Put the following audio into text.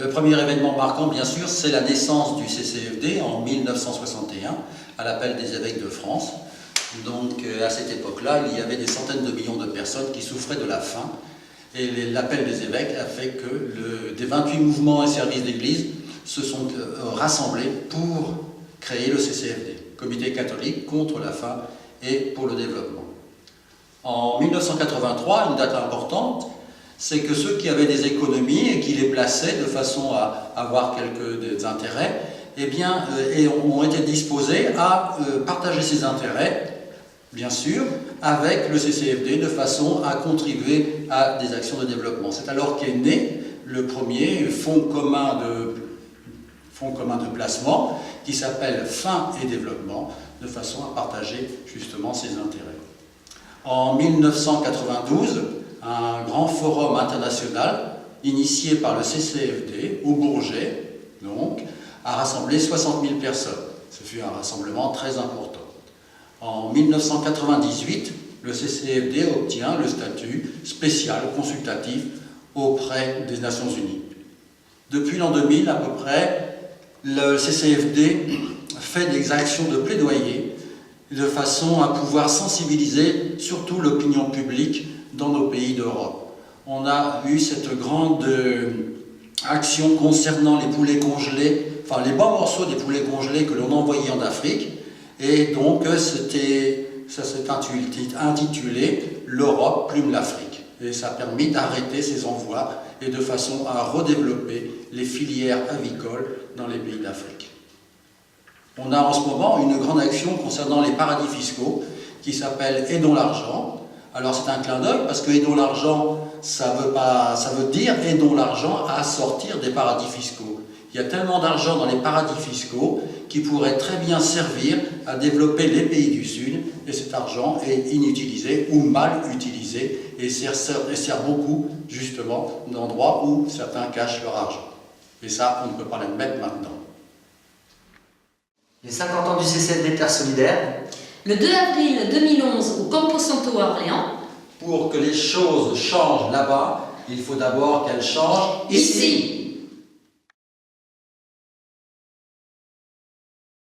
Le premier événement marquant, bien sûr, c'est la naissance du CCFD en 1961, à l'appel des évêques de France. Donc, à cette époque-là, il y avait des centaines de millions de personnes qui souffraient de la faim. Et l'appel des évêques a fait que des 28 mouvements et services d'église se sont rassemblés pour créer le CCFD, Comité catholique contre la faim et pour le développement. En 1983, une date importante, c'est que ceux qui avaient des économies et qui les plaçaient de façon à avoir quelques intérêts, eh bien, ont été disposés à partager ces intérêts, bien sûr, avec le CCFD de façon à contribuer à des actions de développement. C'est alors qu'est né le premier fonds commun de placement qui s'appelle Faim et Développement, de façon à partager justement ces intérêts. En 1992, un grand forum international initié par le CCFD au Bourget, donc, a rassemblé 60 000 personnes. Ce fut un rassemblement très important. En 1998, le CCFD obtient le statut spécial consultatif auprès des Nations Unies. Depuis l'an 2000, à peu près, le CCFD fait des actions de plaidoyer de façon à pouvoir sensibiliser surtout l'opinion publique dans nos pays d'Europe. On a eu cette grande action concernant les poulets congelés, enfin les bons morceaux des poulets congelés que l'on envoyait en Afrique, et donc ça s'est intitulé « L'Europe plume l'Afrique ». Et ça a permis d'arrêter ces envois et de façon à redévelopper les filières avicoles dans les pays d'Afrique. On a en ce moment une grande action concernant les paradis fiscaux qui s'appelle « Aidons l'argent ». Alors c'est un clin d'œil parce que « Aidons l'argent », ça veut dire « Aidons l'argent à sortir des paradis fiscaux ». Il y a tellement d'argent dans les paradis fiscaux qui pourrait très bien servir à développer les pays du Sud, et cet argent est inutilisé ou mal utilisé et sert beaucoup justement d'endroits où certains cachent leur argent. Et ça, on ne peut pas l'admettre maintenant. Les 50 ans du CCFD Terre Solidaire. Le 2 avril 2011 au Campo Santo à Orléans. Pour que les choses changent là-bas, il faut d'abord qu'elles changent ici.